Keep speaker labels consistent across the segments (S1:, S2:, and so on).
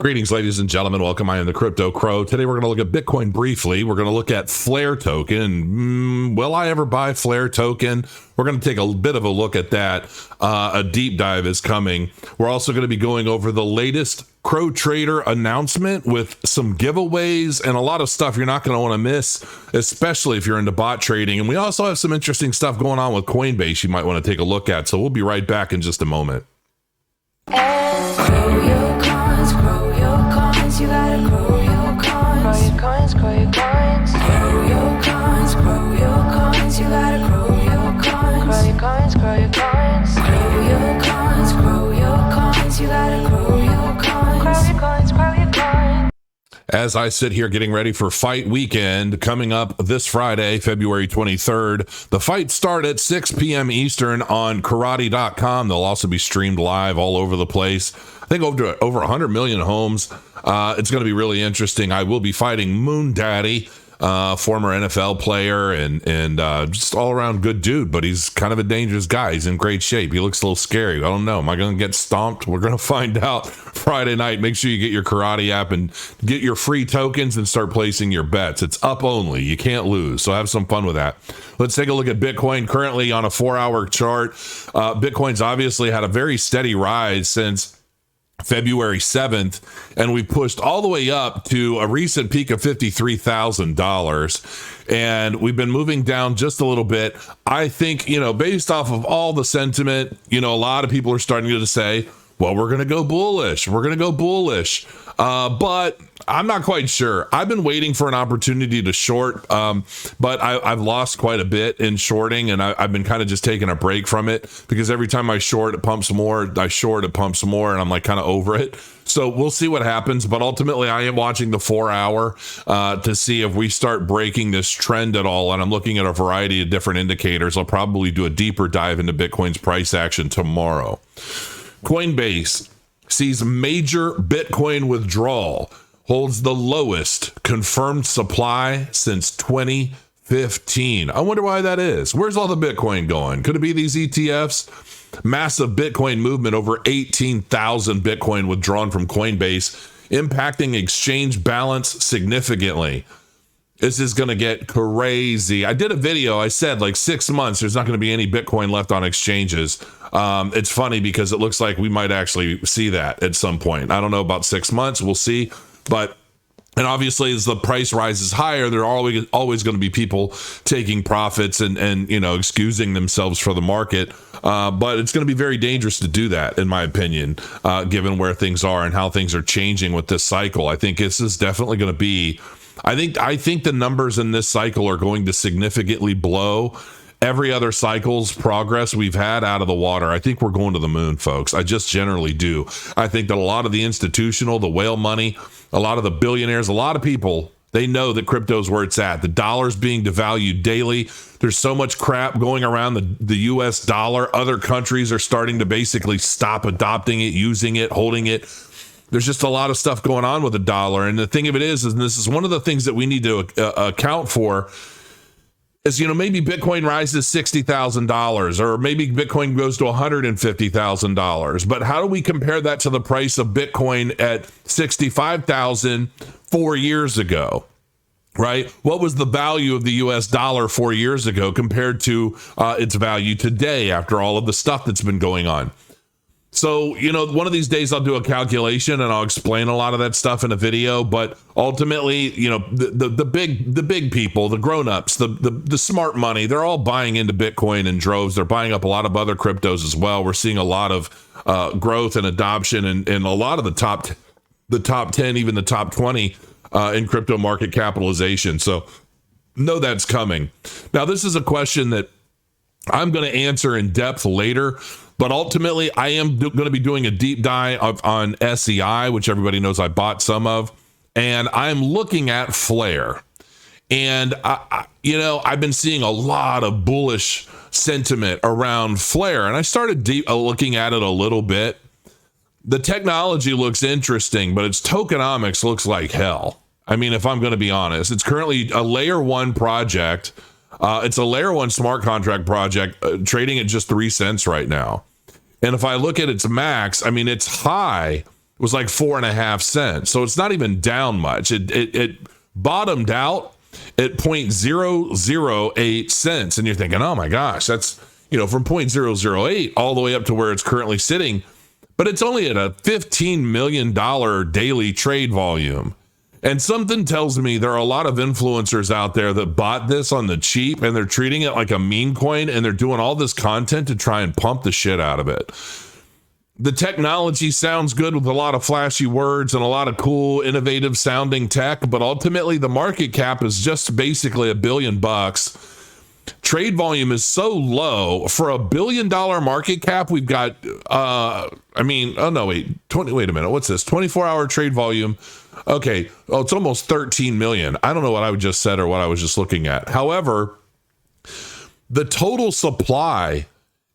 S1: Greetings, ladies and gentlemen. Welcome. I am the Crypto Crow. Today we're going to look at Bitcoin briefly. We're going to look at Flare token. Will I ever buy Flare token? We're going to take a bit of a look at that. A deep dive is coming. We're also going to be going over the latest CrowTrader announcement with some giveaways and a lot of stuff you're not going to want to miss, especially if you're into bot trading. And we also have some interesting stuff going on with Coinbase you might want to take a look at. So we'll be right back in just a moment.
S2: You gotta grow your coins, grow your coins, grow your coins, grow your coins, you gotta grow your coins, grow your coins, grow your coins, grow your coins, grow your coins, you gotta grow your coins, grow your coins, grow your coins.
S1: As I sit here getting ready for fight weekend coming up this Friday, February 23rd, the fights start at 6 p.m. Eastern on karate.com. They'll also be streamed live all over the place. I think over 100 million homes. It's going to be really interesting. I will be fighting Moon Daddy, former NFL player and just all around good dude, but he's kind of a dangerous guy. He's in great shape. He looks a little scary. I don't know. Am I going to get stomped? We're going to find out Friday night. Make sure you get your karate app and get your free tokens and start placing your bets. It's up only. You can't lose. So have some fun with that. Let's take a look at Bitcoin currently on a 4-hour chart. Bitcoin's obviously had a very steady rise since February 7th, and we pushed all the way up to a recent peak of $53,000. And we've been moving down just a little bit. I think, based off of all the sentiment, a lot of people are starting to say, well, we're going to go bullish. We're going to go bullish. But I'm not quite sure. I've been waiting for an opportunity to short, but I've lost quite a bit in shorting, and I've been kind of just taking a break from it because every time I short, it pumps more. I short, it pumps more, and I'm like kind of over it. So we'll see what happens. But ultimately, I am watching the 4-hour to see if we start breaking this trend at all. And I'm looking at a variety of different indicators. I'll probably do a deeper dive into Bitcoin's price action tomorrow. Coinbase sees major Bitcoin withdrawal, holds the lowest confirmed supply since 2015. I wonder why that is. Where's all the Bitcoin going? Could it be these ETFs? Massive Bitcoin movement, over 18,000 Bitcoin withdrawn from Coinbase, impacting exchange balance significantly. This is going to get crazy. I did a video. I said like 6 months, there's not going to be any Bitcoin left on exchanges. It's funny because it looks like we might actually see that at some point. I don't know about 6 months. We'll see. And obviously, as the price rises higher, there are always going to be people taking profits and excusing themselves for the market. But it's going to be very dangerous to do that, in my opinion, given where things are and how things are changing with this cycle. I think this is definitely going to be. I think the numbers in this cycle are going to significantly blow every other cycle's progress we've had out of the water. I think we're going to the moon, folks. I just generally do. I think that a lot of the institutional, the whale money, a lot of the billionaires, a lot of people, they know that crypto's where it's at. The dollar's being devalued daily. There's so much crap going around the US dollar. Other countries are starting to basically stop adopting it, using it, holding it. There's just a lot of stuff going on with the dollar. And the thing of it is, and this is one of the things that we need to account for, is, maybe Bitcoin rises $60,000 or maybe Bitcoin goes to $150,000. But how do we compare that to the price of Bitcoin at $65,000 4 years ago? Right? What was the value of the US dollar 4 years ago compared to its value today after all of the stuff that's been going on? So, one of these days I'll do a calculation and I'll explain a lot of that stuff in a video. But ultimately, the big people, the grown-ups, the smart money, they're all buying into Bitcoin in droves. They're buying up a lot of other cryptos as well. We're seeing a lot of growth and adoption in a lot of the top 10, even the top 20 in crypto market capitalization. So know that's coming. Now, this is a question that I'm going to answer in depth later. But ultimately, I am going to be doing a deep dive on SEI, which everybody knows I bought some of. And I'm looking at Flare. And, I've been seeing a lot of bullish sentiment around Flare. And I started looking at it a little bit. The technology looks interesting, but its tokenomics looks like hell. I mean, if I'm going to be honest, it's currently a layer 1 project. It's a layer 1 smart contract project trading at just 3 cents right now. And if I look at its max, I mean, it's high was like 4.5 cents. So it's not even down much. It bottomed out at 0.008 cents. And you're thinking, oh my gosh, that's, from 0.008 all the way up to where it's currently sitting. But it's only at a $15 million daily trade volume. And something tells me there are a lot of influencers out there that bought this on the cheap, and they're treating it like a meme coin, and they're doing all this content to try and pump the shit out of it. The technology sounds good with a lot of flashy words and a lot of cool, innovative sounding tech, but ultimately the market cap is just basically $1 billion. Trade volume is so low for $1 billion market cap. We've got, wait a minute. What's this? 24-hour trade volume. Okay. Oh, it's almost 13 million. I don't know what I just said or what I was just looking at. However, the total supply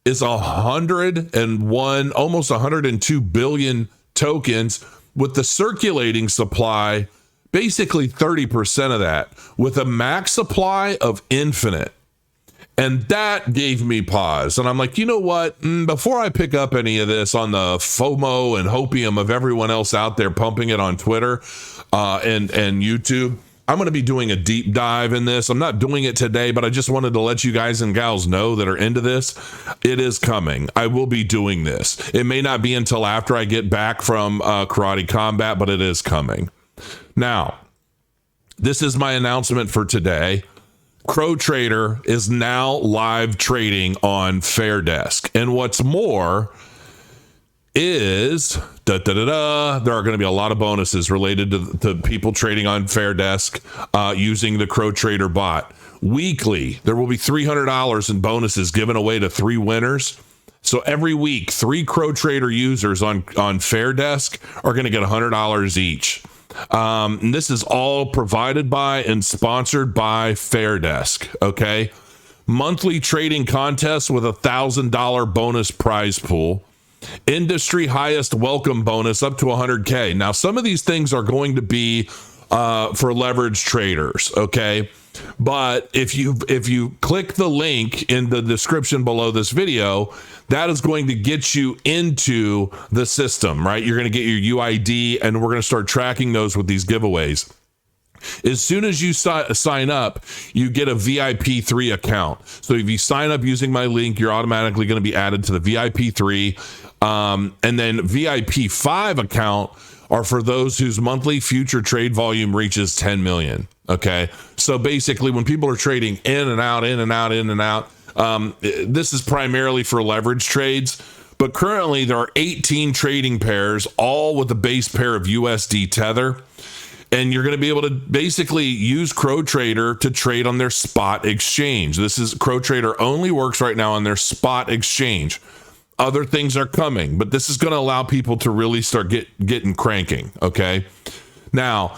S1: is 101, almost 102 billion tokens, with the circulating supply basically 30% of that, with a max supply of infinite. And that gave me pause. And I'm like, you know what? Before I pick up any of this on the FOMO and hopium of everyone else out there pumping it on Twitter and YouTube, I'm going to be doing a deep dive in this. I'm not doing it today, but I just wanted to let you guys and gals know that are into this. It is coming. I will be doing this. It may not be until after I get back from karate combat, but it is coming. Now, this is my announcement for today. CrowTrader is now live trading on Fairdesk. And what's more is there are going to be a lot of bonuses related to people trading on Fairdesk using the CrowTrader bot. Weekly, there will be $300 in bonuses given away to 3 winners. So every week, 3 CrowTrader users on Fairdesk are going to get $100 each. And this is all provided by and sponsored by Fairdesk. Okay. Monthly trading contests with $1,000 bonus prize pool. Industry highest welcome bonus up to 100K. Now, some of these things are going to be for leverage traders. Okay. But if you click the link in the description below this video, that is going to get you into the system, right? You're going to get your UID, and we're going to start tracking those with these giveaways. As soon as you sign up, you get a VIP 3 account. So if you sign up using my link, you're automatically going to be added to the VIP 3. And then VIP 5 account are for those whose monthly future trade volume reaches 10 million. Okay. So basically when people are trading in and out, this is primarily for leverage trades, but currently there are 18 trading pairs, all with a base pair of USD Tether. And you're going to be able to basically use CrowTrader to trade on their spot exchange. CrowTrader only works right now on their spot exchange. Other things are coming, but this is going to allow people to really start getting cranking. Okay. Now,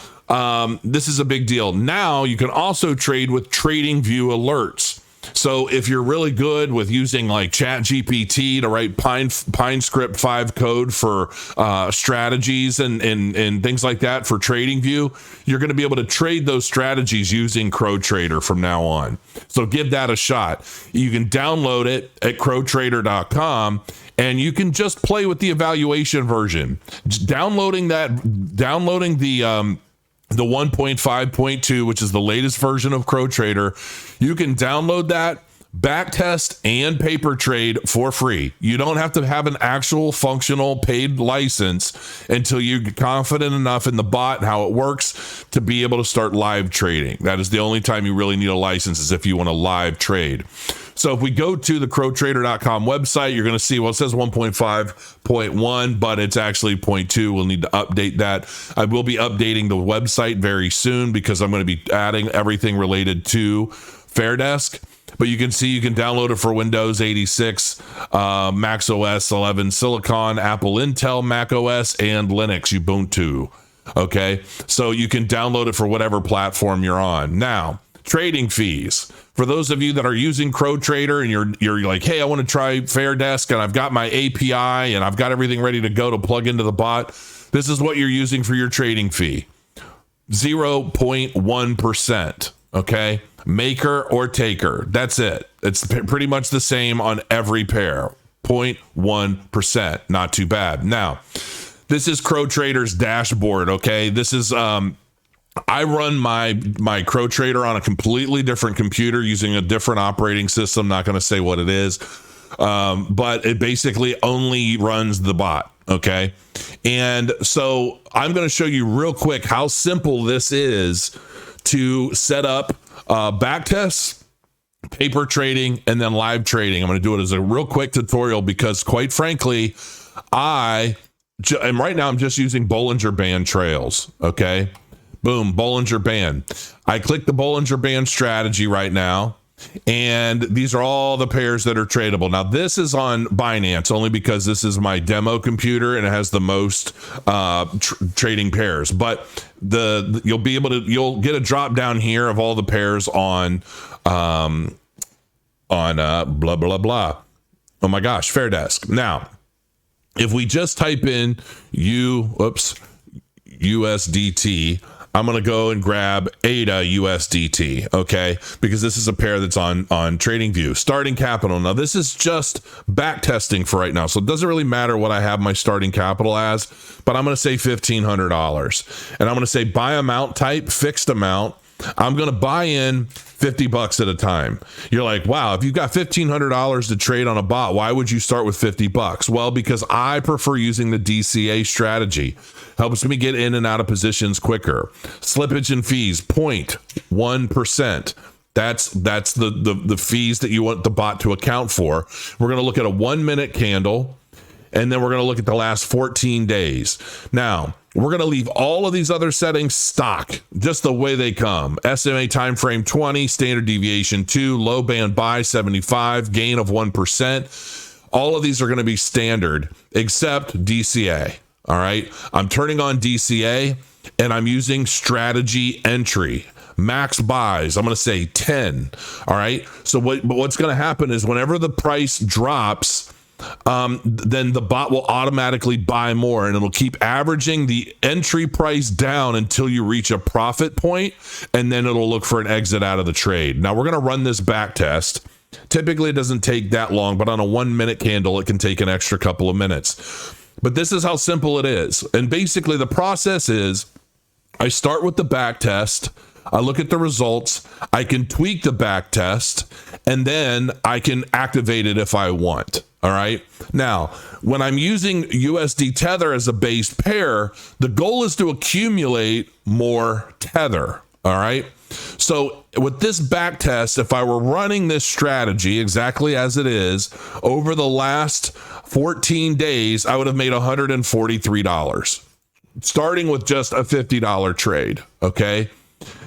S1: this is a big deal. Now you can also trade with TradingView alerts. So if you're really good with using like ChatGPT to write PineScript 5 code for strategies and things like that for TradingView, you're going to be able to trade those strategies using CrowTrader from now on. So give that a shot. You can download it at CrowTrader.com, and you can just play with the evaluation version. Downloading the 1.5.2, which is the latest version of CrowTrader. You can download that, backtest, and paper trade for free. You don't have to have an actual functional paid license until you get confident enough in the bot and how it works to be able to start live trading. That is the only time you really need a license, is if you want to live trade. So if we go to the CrowTrader.com website, you're going to see, well, it says 1.5.1, but it's actually 0.2. We'll need to update that. I will be updating the website very soon because I'm going to be adding everything related to Fairdesk. But you can see you can download it for Windows 86, Mac OS 11 Silicon, Apple Intel, Mac OS, and Linux Ubuntu. Okay, so you can download it for whatever platform you're on. Now, trading fees. For those of you that are using CrowTrader and you're like, hey, I want to try Fairdesk and I've got my API and I've got everything ready to go to plug into the bot, this is what you're using for your trading fee. 0.1%. Okay. Maker or taker. That's it. It's pretty much the same on every pair. 0.1%. Not too bad. Now, this is CrowTrader's dashboard. Okay. This is, I run my CrowTrader on a completely different computer using a different operating system. Not going to say what it is, but it basically only runs the bot. Okay. And so I'm going to show you real quick how simple this is to set up back tests, paper trading, and then live trading. I'm going to do it as a real quick tutorial because, quite frankly, and right now I'm just using Bollinger Band trails. Okay. Boom, Bollinger Band. I click the Bollinger Band strategy right now, and these are all the pairs that are tradable. Now, this is on Binance only because this is my demo computer and it has the most trading pairs. But you'll get a drop down here of all the pairs on blah blah blah. Oh my gosh, Fair Desk. Now, if we just type in USDT, I'm going to go and grab ADA USDT, okay? Because this is a pair that's on TradingView. Starting capital. Now, this is just back testing for right now, so it doesn't really matter what I have my starting capital as, but I'm going to say $1,500. And I'm going to say buy amount type, fixed amount. I'm going to buy in $50 at a time. You're like, wow, if you've got $1,500 to trade on a bot, why would you start with $50? Well, because I prefer using the DCA strategy. Helps me get in and out of positions quicker. Slippage and fees, 0.1%. That's the fees that you want the bot to account for. We're going to look at a 1 minute candle, and then we're going to look at the last 14 days. Now, we're going to leave all of these other settings stock, just the way they come. SMA time frame 20, standard deviation 2, low band buy 75, gain of 1%. All of these are going to be standard except DCA. All right. I'm turning on DCA and I'm using strategy entry. Max buys, I'm going to say 10. All right. So what's going to happen is whenever the price drops, then the bot will automatically buy more, and it'll keep averaging the entry price down until you reach a profit point, and then it'll look for an exit out of the trade. Now we're going to run this back test. Typically it doesn't take that long, but on a 1 minute candle, it can take an extra couple of minutes. But this is how simple it is. And basically the process is I start with the back test. I look at the results. I can tweak the back test, and then I can activate it if I want. All right. Now, when I'm using USD Tether as a base pair, the goal is to accumulate more Tether. All right. So with this back test, if I were running this strategy exactly as it is over the last 14 days, I would have made $143, starting with just a $50 trade. Okay.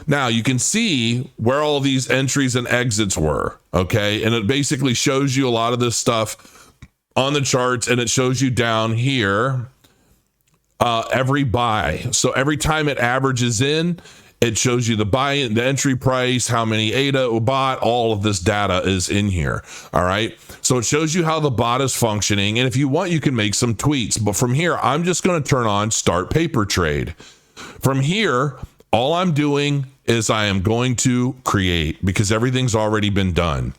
S1: Now you can see where all these entries and exits were. Okay. And it basically shows you a lot of this stuff on the charts, and it shows you down here every buy. So every time it averages in, it shows you the buy, the entry price, how many ADA bought, all of this data is in here. All right. So it shows you how the bot is functioning. And if you want, you can make some tweaks. But from here, I'm just going to turn on start paper trade. From here, all I'm doing is I am going to create, because everything's already been done.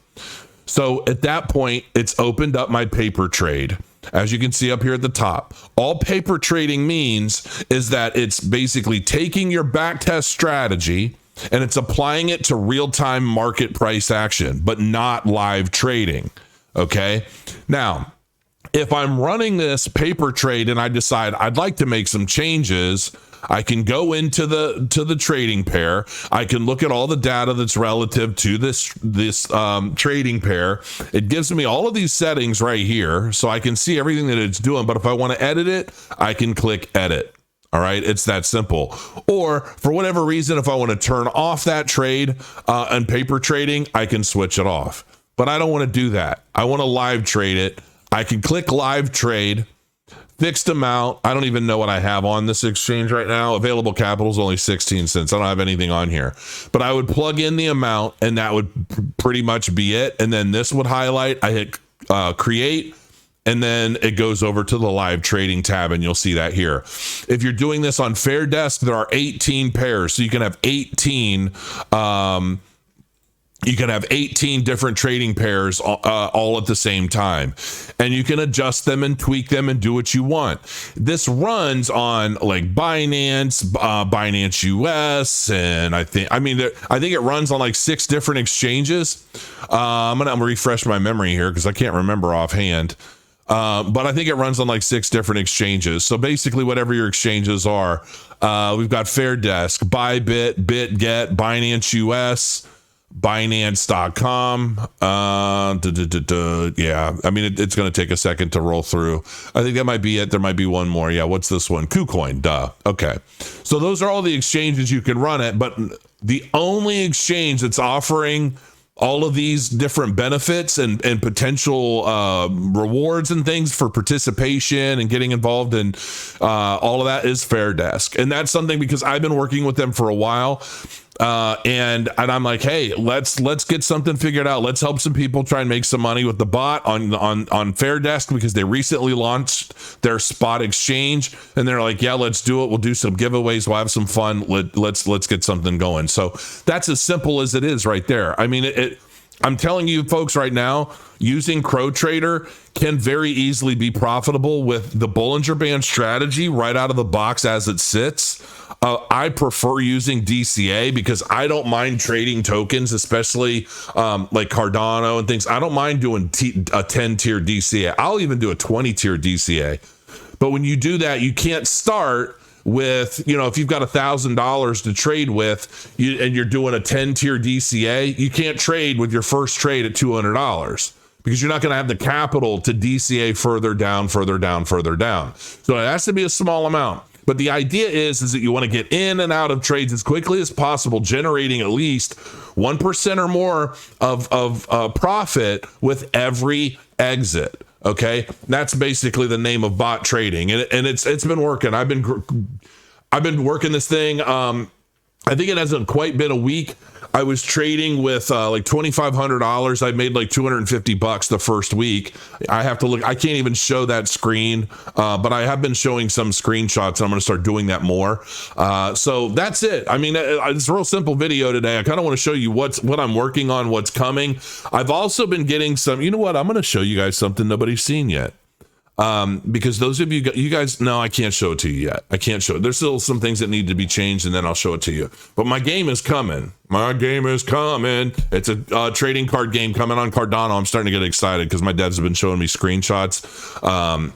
S1: So at that point, it's opened up my paper trade. As you can see up here at the top, all paper trading means is that it's basically taking your backtest strategy and it's applying it to real-time market price action, but not live trading. Okay. Now, if I'm running this paper trade and I decide I'd like to make some changes, I can go into the trading pair. I can look at all the data that's relative to this trading pair. It gives me all of these settings right here, so I can see everything that it's doing. But if I want to edit it, I can click edit. All right, it's that simple. Or for whatever reason, if I want to turn off that trade and paper trading, I can switch it off. But I don't want to do that. I want to live trade it. I can click live trade. Fixed amount. I don't even know what I have on this exchange right now. Available capital is only 16 cents. I don't have anything on here, but I would plug in the amount and that would pretty much be it. And then this would highlight. I hit create, and then it goes over to the live trading tab, and you'll see that here. If you're doing this on Fair Desk, there are 18 pairs. So you can have 18 You can have 18 different trading pairs all at the same time, and you can adjust them and tweak them and do what you want. This runs on like Binance, Binance US, and I think it runs on like 6 different exchanges. I'm gonna refresh my memory here because I can't remember offhand. But I think it runs on like 6 different exchanges. So basically, whatever your exchanges are, we've got Fairdesk, Bybit, BitGet, Binance US. Binance.com. Yeah, I mean, it's going to take a second to roll through. I think that might be it. There might be one more. Yeah, what's this one? KuCoin. Duh. Okay. So those are all the exchanges you can run it, but the only exchange that's offering all of these different benefits and potential rewards and things for participation and getting involved in all of that is Fairdesk. And that's something because I've been working with them for a while. And I'm like, hey, let's get something figured out. Let's help some people try and make some money with the bot on Fairdesk because they recently launched their spot exchange, and they're like, yeah, let's do it. We'll do some giveaways. We'll have some fun. Let's get something going. So that's as simple as it is right there. I mean, I'm telling you folks right now, using CrowTrader can very easily be profitable with the Bollinger Band strategy right out of the box as it sits. I prefer using DCA because I don't mind trading tokens, especially like Cardano and things. I don't mind doing a 10-tier DCA. I'll even do a 20-tier DCA. But when you do that, you can't start with, if you've got $1,000 to trade with and you're doing a 10-tier DCA, you can't trade with your first trade at $200 because you're not going to have the capital to DCA further down. So it has to be a small amount. But the idea is that you want to get in and out of trades as quickly as possible, generating at least 1% or more of profit with every exit. Okay, that's basically the name of bot trading, and it's been working. I've been working this thing. I think it hasn't quite been a week. I was trading with like $2,500. I made like $250 the first week. I have to look. I can't even show that screen, but I have been showing some screenshots, and I'm going to start doing that more. So that's it. I mean, it's a real simple video today. I kind of want to show you what I'm working on, what's coming. I've also been getting some. You know what? I'm going to show you guys something nobody's seen yet. Because those of you guys, no, I can't show it to you yet. I can't show it. There's still some things that need to be changed, and then I'll show it to you. But my game is coming. It's a trading card game coming on Cardano. I'm starting to get excited because my devs have been showing me screenshots,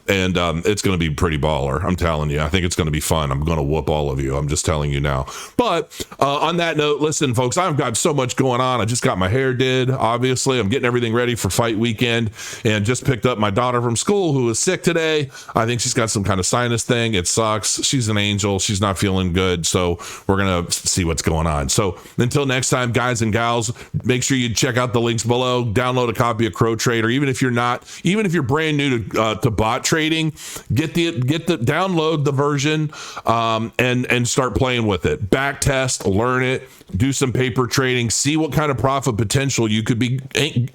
S1: and it's going to be pretty baller. I'm telling you. I think it's going to be fun. I'm going to whoop all of you. I'm just telling you now. But on that note, listen, folks, I've got so much going on. I just got my hair did. Obviously, I'm getting everything ready for fight weekend, and just picked up my daughter from school who is sick today. I think she's got some kind of sinus thing. It sucks. She's an angel. She's not feeling good. So we're going to see what's going on. So until next time, guys and gals, make sure you check out the links below. Download a copy of CrowTrader. Even if you're brand new to bot trading, download the version and start playing with it. Back test, learn it, do some paper trading, see what kind of profit potential you could be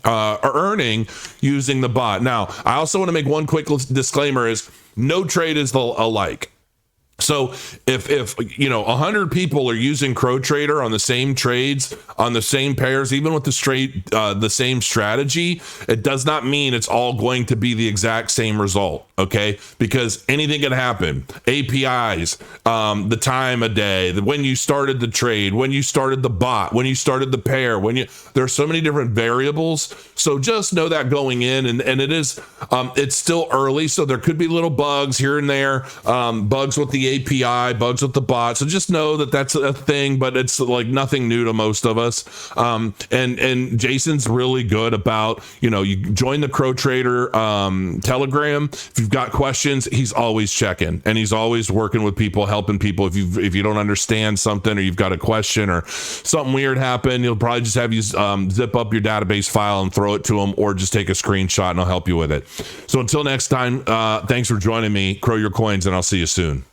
S1: earning using the bot. Now, I also want to make one quick disclaimer: is no trade is alike. So if 100 people are using CrowTrader on the same trades, on the same pairs, even with the same strategy, it does not mean it's all going to be the exact same result. Okay, because anything can happen. APIs, the time of day, when you started the trade, when you started the bot, when you started the pair, there's so many different variables. So just know that going in, and it's still early, so there could be little bugs here and there, bugs with the API, bugs with the bot. So just know that that's a thing, but it's like nothing new to most of us. And Jason's really good about, you join the CrowTrader Telegram. If you've got questions, he's always checking, and he's always working with people, helping people. If you don't understand something, or you've got a question, or something weird happened, he'll probably just have you zip up your database file and throw it to him, or just take a screenshot and he'll help you with it. So until next time, thanks for joining me. Crow your coins, and I'll see you soon.